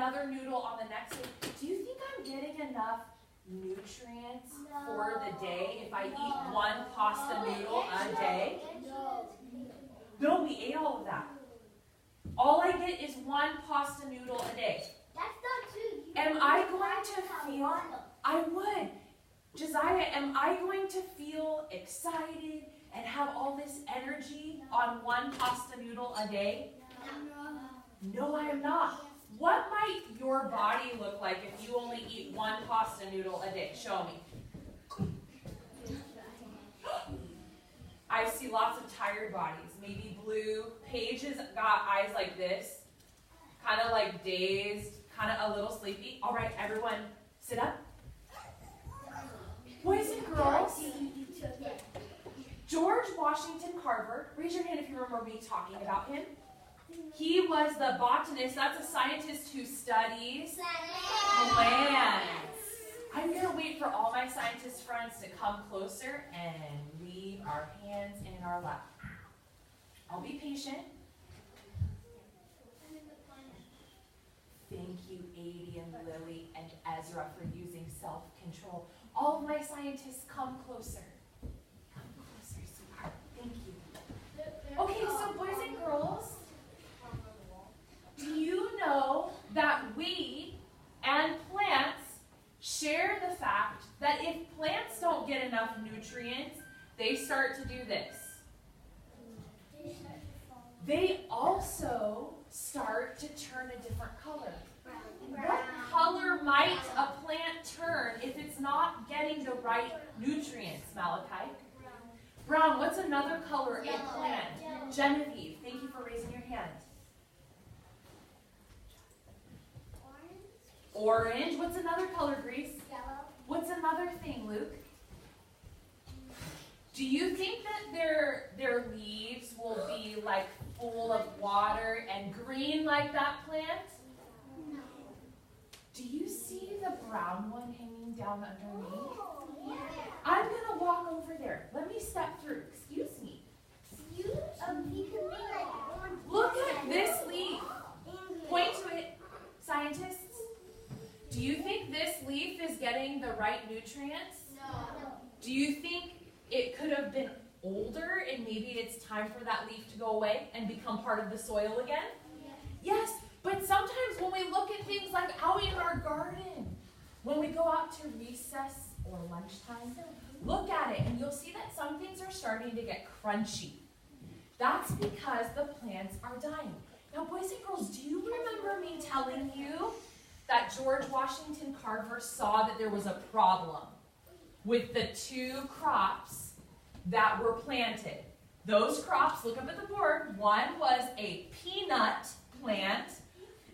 another noodle on the next day. Do you think I'm getting enough nutrients for the day if I eat one pasta noodle a day? No, we ate all of that. All I get is one pasta noodle a day. That's not true. Am I going to feel, I would. Josiah, am I going to feel excited and have all this energy on one pasta noodle a day? No, I am not. What might your body look like if you only eat one pasta noodle a day? Show me. I see lots of tired bodies. Maybe blue. Paige has got eyes like this, kind of like dazed, kind of a little sleepy. All right, everyone, sit up. Boys and girls, George Washington Carver, raise your hand if you remember me talking about him. He was the botanist, that's a scientist who studies plants. I'm going to wait for all my scientist friends to come closer and leave our hands in our lap. I'll be patient. Thank you, Adie and Lily and Ezra, for using self-control. All of my scientists, come closer. Come closer, sweetheart. Thank you. Okay, so boys and girls, do you know that we and plants share the fact that if plants don't get enough nutrients, they start to do this? They also start to turn a different color. What color might a plant turn if it's not getting the right nutrients, Malachi? Brown. What's another color in plant? Genevieve, thank you for raising your hand. Orange. What's another color, Grace? Yellow. What's another thing, Luke? Do you think that their leaves will be like full of water and green like that plant? No. Do you see the brown one hanging down underneath? Oh, yeah. I'm going to walk over there. Let me step through. Excuse me. You can be like orange. Look at this leaf. Point to it, scientists. Do you think this leaf is getting the right nutrients? No. Do you think it could have been older and maybe it's time for that leaf to go away and become part of the soil again? Yes, but sometimes when we look at things like out in our garden, when we go out to recess or lunchtime, look at it and you'll see that some things are starting to get crunchy. That's because the plants are dying. Now, boys and girls, do you remember me telling you that George Washington Carver saw that there was a problem with the two crops that were planted? Those crops, look up at the board, one was a peanut plant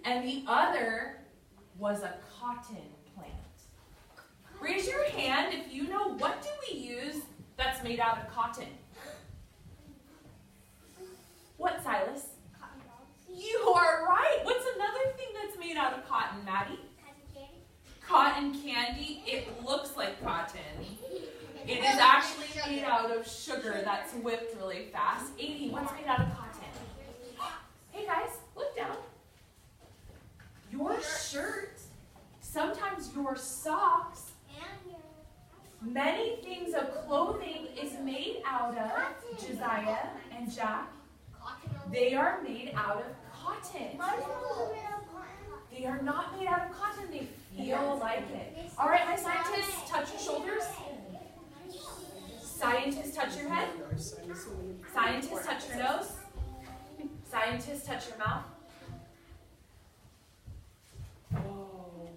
and the other was a cotton plant. Raise your hand if you know, what do we use that's made out of cotton? What, Silas? Cotton balls. You are right. What's another thing that's made out of cotton, Maddie? Cotton candy. Cotton candy. It looks like cotton. It is actually made out of sugar that's whipped really fast. Adie, what's made out of cotton? Hey guys, look down. Your shirt, sometimes your socks, many things of clothing is made out of, Josiah and Jack, they are made out of cotton. They are not made out of cotton, they feel like it. All right, my scientists, touch your shoulders. Scientists, touch your head. Scientists, touch your nose. Scientists, touch your mouth. Oh,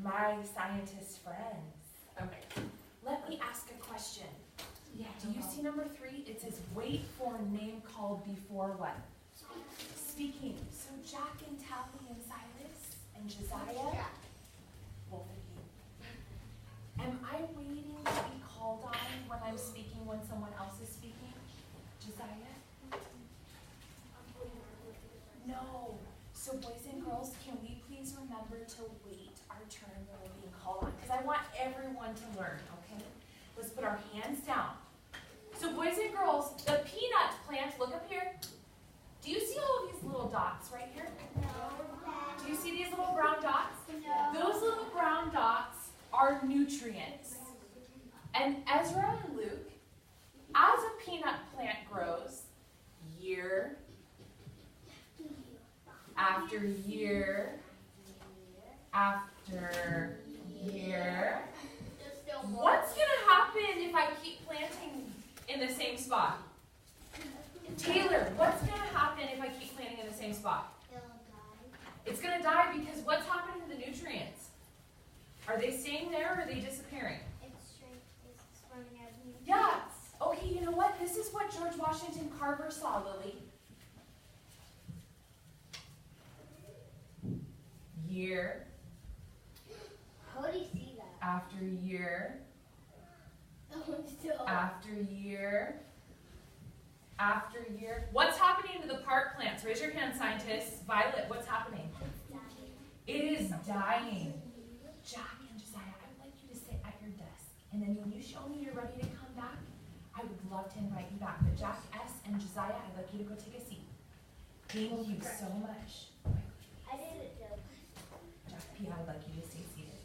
my scientist friends. Okay, let me ask a question. Do you see number 3? It says, wait for a name called before what? Speaking. So Jack and Tally and Silas and Josiah, both of you. Am I waiting to be called on when I'm speaking when someone else is speaking? Josiah? No. So boys and girls, can we please remember to wait our turn when we're being called on? Because I want everyone to learn, okay? Let's put our hands down. So boys and girls, the peanut plant, look up here. Do you see all of these little dots right here? Do you see these little brown dots? are nutrients. And Ezra and Luke, as a peanut plant grows, year after year after year, what's going to happen if I keep planting in the same spot? Taylor, what's going to happen if I keep planting in the same spot? It's going to die because what's happening to the nutrients? Are they staying there or are they disappearing? It's running out of nutrients. Yeah. Okay, you know what? This is what George Washington Carver saw, Lily. Year How would he see that? after year Still. after year after year. What's happening to the park plants? Raise your hand, scientists. Violet, what's happening? It is dying. Jack and Josiah, I would like you to sit at your desk. And then when you show me you're ready to come back, I would love to invite you back. But Jack S. and Josiah, I'd like you to go take a seat. Thank you so much. I did it, Joe. Jack P., I'd like you to stay seated.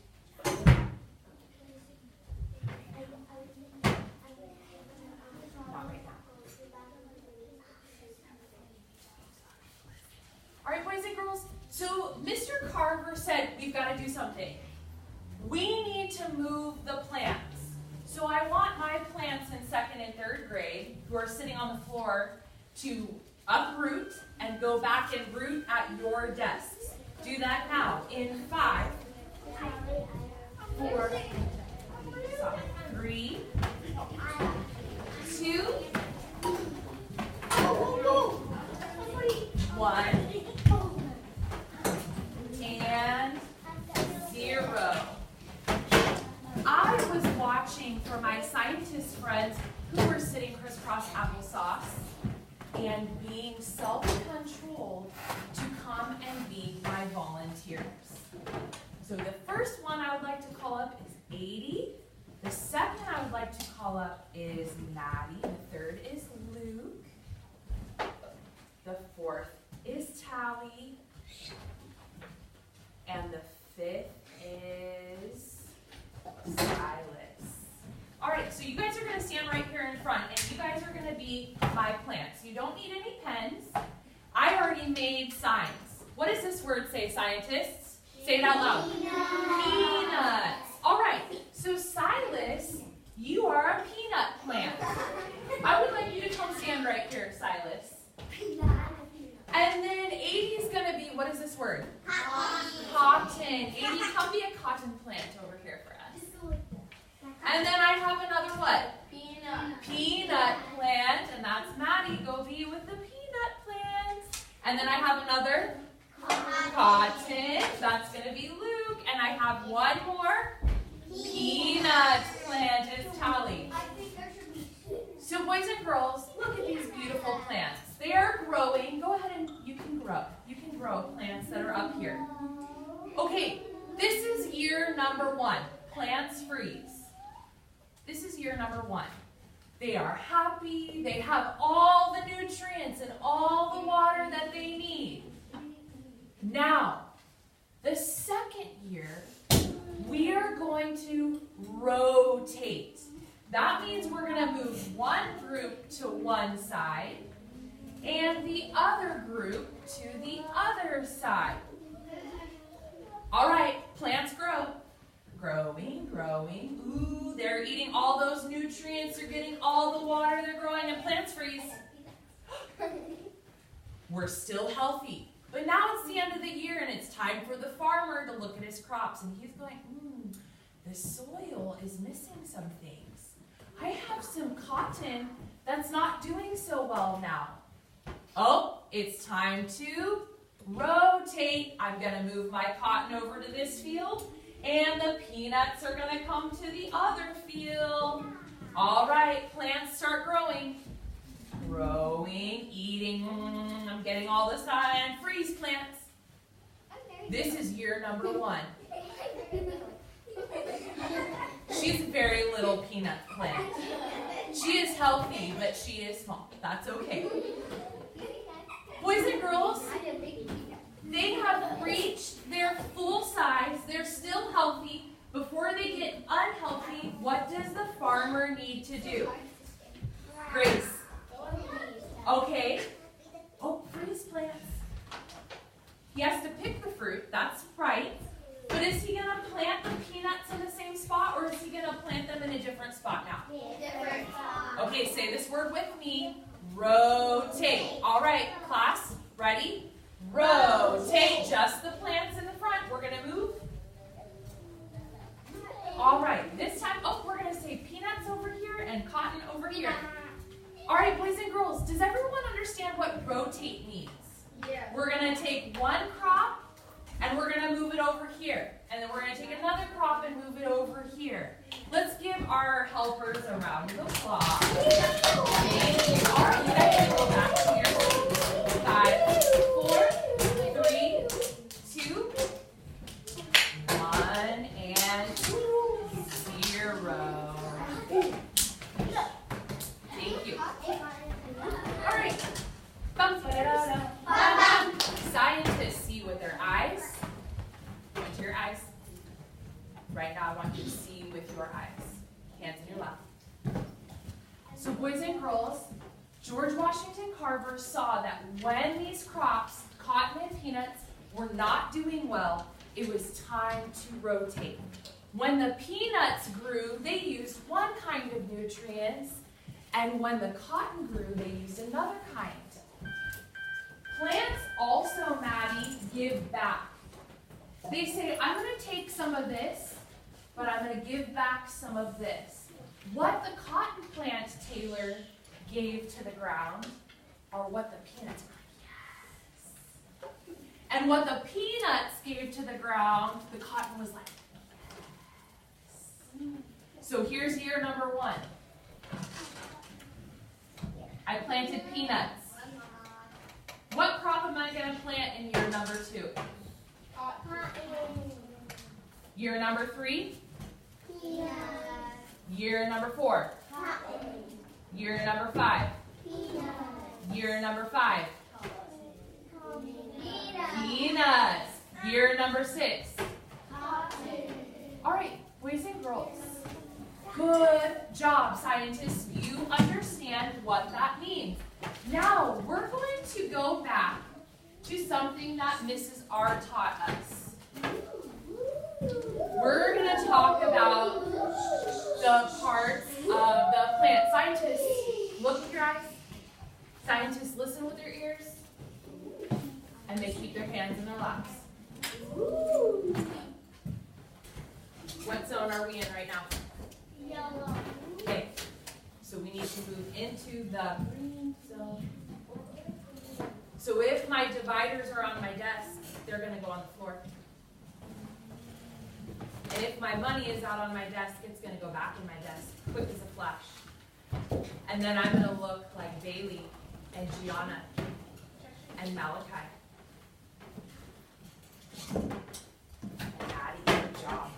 Not right now. All right, boys and girls. So Mr. Carver said we've got to do something. We need to move the plants. So I want my plants in 2nd and 3rd grade who are sitting on the floor to uproot and go back and root at your desks. Do that now in 5, 4, 3, 2, 1, and 0. I was watching for my scientist friends who were sitting crisscross applesauce and being self-controlled to come and be my volunteers. So the first one I would like to call up is 80. The second I would like to call up is Maddie. The third is Luke. The fourth is Tally. And the fifth is Silas. All right, so you guys are going to stand right here in front, and you guys are going to be my plants. You don't need any pens. I already made signs. What does this word say, scientists? Say it out loud. Peanuts. All right, so Silas, you are a peanut plant. I would like you to come stand right here, Silas. And then 80 is going to be, what is this word? Cotton. 80, come be a cotton plant over here for us. And then I have another what? Peanut plant, and that's Maddie. Go be with the peanut plants. And then I have another cotton. That's going to be Luke. And I have one more peanut plant. It's Tally. So boys and girls, look at these beautiful plants. They are growing. Go ahead and you can grow. You can grow plants that are up here. Okay, this is year number 1. Plants freeze. This is year number 1. They are happy. They have all the nutrients and all the water that they need. Now, the second year, we are going to rotate. That means we're going to move one group to one side and the other group to the other side. All right, plants grow. Growing, growing. Ooh, they're eating all those nutrients. They're getting all the water. They're growing, and plants freeze. We're still healthy. But now it's the end of the year, and it's time for the farmer to look at his crops. And he's going, the soil is missing some things. I have some cotton that's not doing so well now. Oh, it's time to rotate. I'm going to move my cotton over to this field, and the peanuts are going to come to the other field. All right, plants start growing. Growing, eating. I'm getting all the sun. Freeze plants. This is year number 1. She's a very little peanut plant. She is healthy, but she is small. That's okay. Boys and girls, they have reached their full size. They're still healthy. Before they get He has to pick the fruit, that's right. But is he going to plant the peanuts in the same spot, or is he going to plant them in a different spot now? Different spot. Okay, say this word with me. Rotate. All right, class, ready? Rotate. Just the plants in the front. We're going to move. All right, this time, we're going to say peanuts over here and cotton over here. All right, boys and girls, does everyone understand what rotate means? Yeah. We're going to take one crop and we're going to move it over here. And then we're going to take another crop and move it over here. Let's give our helpers a round of applause. Thank you. All right, you guys can go back to your seats. 5, 4, 3, 2, 1, and 0. Thank you. All right. Scientists see with their eyes. Point to your eyes. Right now, I want you to see with your eyes. Hands in your lap. So, boys and girls, George Washington Carver saw that when these crops, cotton and peanuts, were not doing well, it was time to rotate. When the peanuts grew, they used one kind of nutrients, and when the cotton grew, they used another kind. Plants also, Maddie, give back. They say, I'm going to take some of this, but I'm going to give back some of this. What the cotton plant, Taylor, gave to the ground are what the peanuts were. Yes. And what the peanuts gave to the ground, the cotton was like, yes. So here's year number 1. I planted peanuts. What crop am I going to plant in year number 2? Year number 3? Peanut. Year number 4? Cotton. Year number 5? Peanut. Year number 5? Peanut. Peanuts. Year number 6? Cotton. All right, boys and girls. Good job, scientists. You understand what that means. Now, we're going to go back to something that Mrs. R taught us. We're going to talk about the parts of the plant. Scientists, look with your eyes. Scientists, listen with their ears. And they keep their hands in their laps. What zone are we in right now? Yellow. Okay, so we need to move into the green zone. So if my dividers are on my desk, they're going to go on the floor. And if my money is out on my desk, it's going to go back in my desk, quick as a flash. And then I'm going to look like Bailey and Gianna and Malachi. Addie, good job.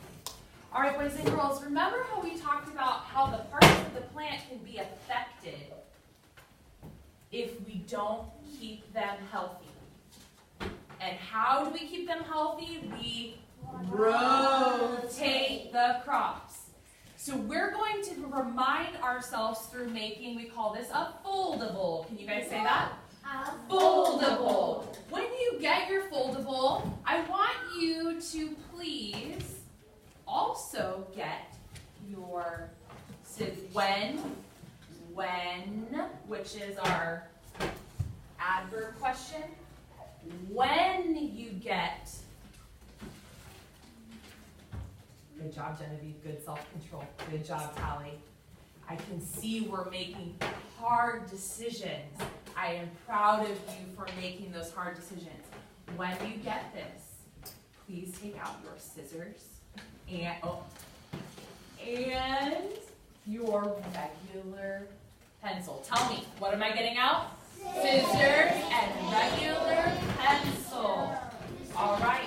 All right, boys and girls, remember how we talked about how the parts of the plant can be affected if we don't keep them healthy. And how do we keep them healthy? We rotate the crops. So we're going to remind ourselves through making, we call this a foldable. Can you guys say that? Foldable. When you get your foldable, I want you to please also get your when, which is our adverb question. When you get, good job, Genevieve, good self-control. Good job, Callie. I can see we're making hard decisions. I am proud of you for making those hard decisions. When you get this, please take out your scissors and your regular pencil. Tell me, what am I getting out? Scissors and regular pencil. All right.